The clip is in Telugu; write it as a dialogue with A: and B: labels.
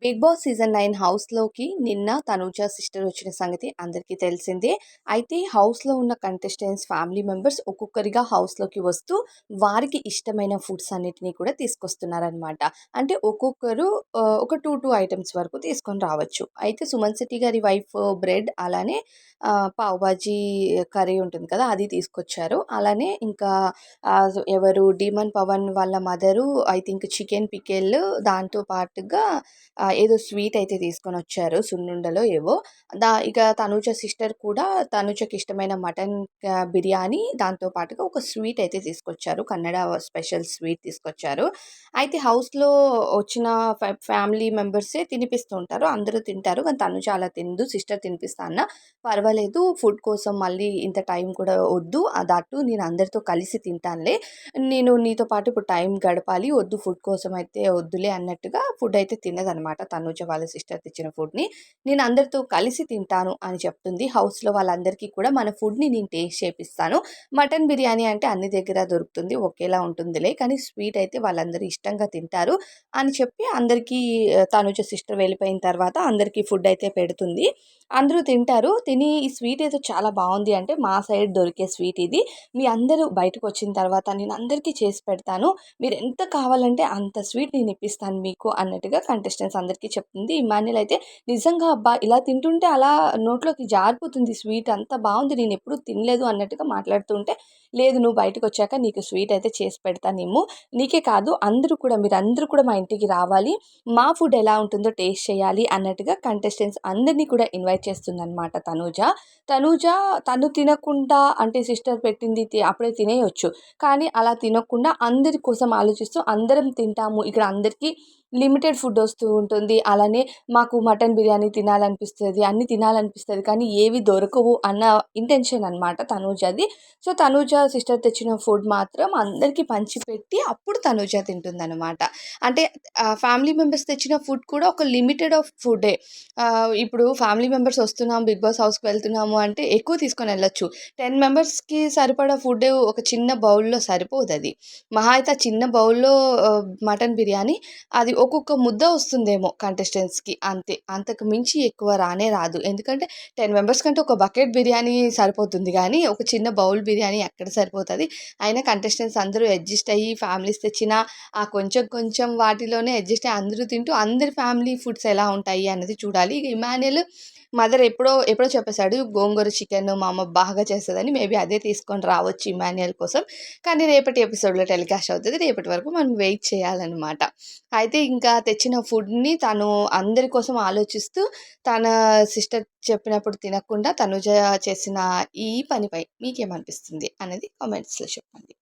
A: బిగ్ బాస్ సీజన్ 9 హౌస్‌లోకి నిన్న తనూజ సిస్టర్ వచ్చిన సంగతి అందరికీ తెలిసిందే. అయితే హౌస్‌లో ఉన్న కంటెస్టెంట్స్, ఫ్యామిలీ మెంబర్స్ ఒక్కొక్కరిగా హౌస్‌లోకి వస్తూ వారికి ఇష్టమైన ఫుడ్స్ అన్నిటిని కూడా తీసుకొస్తున్నారనమాట. అంటే ఒక్కొక్కరు ఒక 2 ఐటెమ్స్ వరకు తీసుకొని రావచ్చు. అయితే సుమన్ శెట్టి గారి వైఫ్ బ్రెడ్ అలానే పావ్ బాజీ కర్రీ ఉంటుంది కదా! అది తీసుకొచ్చారు. అలానే ఇంకా ఎవరు 'డీమన్ పవన్' వాళ్ళ mother I think chicken pickle దాంతో పాటుగా ఏదో స్వీట్ అయితే తీసుకొనొచ్చారు. సున్నుండలో ఏవో. ఇక తనూజ సిస్టర్ కూడా తనూజకి ఇష్టమైన మటన్ బిర్యానీ దాంతో పాటుగా ఒక స్వీట్ అయితే తీసుకొచ్చారు. కన్నడ స్పెషల్ స్వీట్ తీసుకొచ్చారు. అయితే హౌస్‌లో వచ్చిన ఫ్యామిలీ మెంబర్సే తినిపిస్తూ ఉంటారు. అందరూ తింటారు. కానీ తనుజ అలా తినదు. సిస్టర్ తినిపిస్తా అన్నా, పర్వాలేదు ఫుడ్ కోసం మళ్ళీ ఇంత టైం కూడా వద్దు. దట్టు నేను అందరితో కలిసి తింటానులే. నేను నీతో పాటు ఇప్పుడు టైం గడపాలి. వద్దు ఫుడ్ కోసం అయితే వద్దులే అన్నట్టుగా ఫుడ్ అయితే తినదనమాట. తనూజ వాళ్ళ సిస్టర్ తెచ్చిన ఫుడ్‌ని. నేను అందరితో కలిసి తింటాను అని చెప్తుంది. హౌస్‌లో వాళ్ళందరికీ కూడా మన ఫుడ్‌ని నేను టేస్ట్ చేపిస్తాను. మటన్ బిర్యానీ అంటే అన్ని దగ్గర దొరుకుతుంది. ఒకేలా ఉంటుందిలే. కానీ స్వీట్ అయితే వాళ్ళందరూ ఇష్టంగా తింటారు అని చెప్పి అందరికీ తనూజ సిస్టర్ వెళ్ళిపోయిన తర్వాత అందరికీ ఫుడ్ అయితే పెడుతుంది. అందరూ తింటారు. తిని ఈ స్వీట్ ఏదో చాలా బావుంది అంటే మా సైడ్ దొరికే స్వీట్ ఇది. మీ అందరూ బయటకొచ్చిన తర్వాత నేను అందరికీ చేసి పెడతాను. మీరెంత కావాలంటే అంత స్వీట్ నేను ఇప్పిస్తాను మీకు అన్నట్టుగా కంటెస్టెంట్స్ అందరికీ చెప్తుంది. ఇమాన్యుల్ అయితే నిజంగా అబ్బా! ఇలా తింటుంటే అలా నోట్లోకి జారిపోతుంది స్వీట్ అంత బావుంది. నేనెప్పుడూ తినలేదు అన్నట్టుగా మాట్లాడుతూ ఉంటే, లేదు నువ్వు బయటకొచ్చాక నీకు స్వీట్ అయితే చేసి పెడతానేమో. నీకే కాదు అందరూ కూడా మీరందరూ కూడా మా ఇంటికి రావాలి. మా ఫుడ్ ఎలా ఉంటుందో టేస్ట్ చేయాలి అన్నట్టుగా కంటెస్టెంట్స్ అందరిని కూడా ఇన్వైట్ చేస్తుందనమాట తనూజ. తనూజ తను తినకుండా అంటే సిస్టర్ పెట్టింది అప్పుడే తినేయొచ్చు. కానీ అలా తినకుండా అందరి కోసం ఆలోచిస్తూ అందరం తింటాము. ఇక్కడ అందరికీ లిమిటెడ్ ఫుడ్ వస్తూ ఉంటుంది. అలానే మాకు మటన్ బిర్యానీ తినాలనిపిస్తది. అన్నీ తినాలనిపిస్తది. కానీ ఏవి దొరకవు అన్న ఇంటెన్షన్ అనమాట తనూజది. సో, తనూజ సిస్టర్ తెచ్చిన ఫుడ్ మాత్రం అందరికీ పంచిపెట్టి అప్పుడు తనూజ తింటుందనమాట. అంటే ఫ్యామిలీ మెంబర్స్ తెచ్చిన ఫుడ్ కూడా ఒక లిమిటెడ్ ఆఫ్ ఫుడ్డే. ఇప్పుడు ఫ్యామిలీ మెంబర్స్ వస్తున్నాం, బిగ్ బాస్ హౌస్‌కి వెళ్తున్నాము అంటే ఎక్కువ తీసుకొనెళ్ళొచ్చు. 10 మెంబర్స్‌కి సరిపడా ఫుడ్ ఒక చిన్న బౌల్‌లో సరిపోదది. మహా అయితే ఆ చిన్న బౌల్‌లో మటన్ బిర్యానీ అది ఒక్కొక్క ముద్ద వస్తుందేమో కంటెస్టెంట్స్‌కి అంతే. అంతకు మించి ఎక్కువ రానే రాదు. ఎందుకంటే 10 మెంబర్స్ కంటే ఒక బకెట్ బిర్యానీ సరిపోతుంది గానీ, ఒక చిన్న బౌల్ బిర్యానీ ఎక్కడ సరిపోతది. అయినా కంటెస్టెంట్స్ అందరూ అడ్జస్ట్ అయ్యి ఫ్యామిలీస్ తెచ్చిన ఆ కొంచెం కొంచెం వాటిలోనే అడ్జస్ట్ అయ్యి అందరూ తింటూ అందరి ఫ్యామిలీ ఫుడ్స్ ఎలా ఉంటాయి అన్నది చూడాలి. ఇక ఇమాన్యుల్ మదర్ ఎప్పుడో ఎప్పుడో చెప్పేసాడు గోంగూర చికెన్ మా అమ్మ బాగా చేస్తదని. మేబీ అదే తీసుకొని రావచ్చు ఇమాన్యుల్ కోసం. కానీ రేపటి ఎపిసోడ్‌లో టెలికాస్ట్ అవుతది. రేపటి వరకు మనం వెయిట్ చేయాలనమాట. అయితే ఇంకా తెచ్చిన ఫుడ్‌ని తను అందరి కోసం ఆలోచిస్తూ తన సిస్టర్ చెప్పినప్పుడు తినకుండా తనుజ చేసిన ఈ పనిపై మీకేమనిపిస్తుంది అనేది కామెంట్స్‌లో చెప్పండి.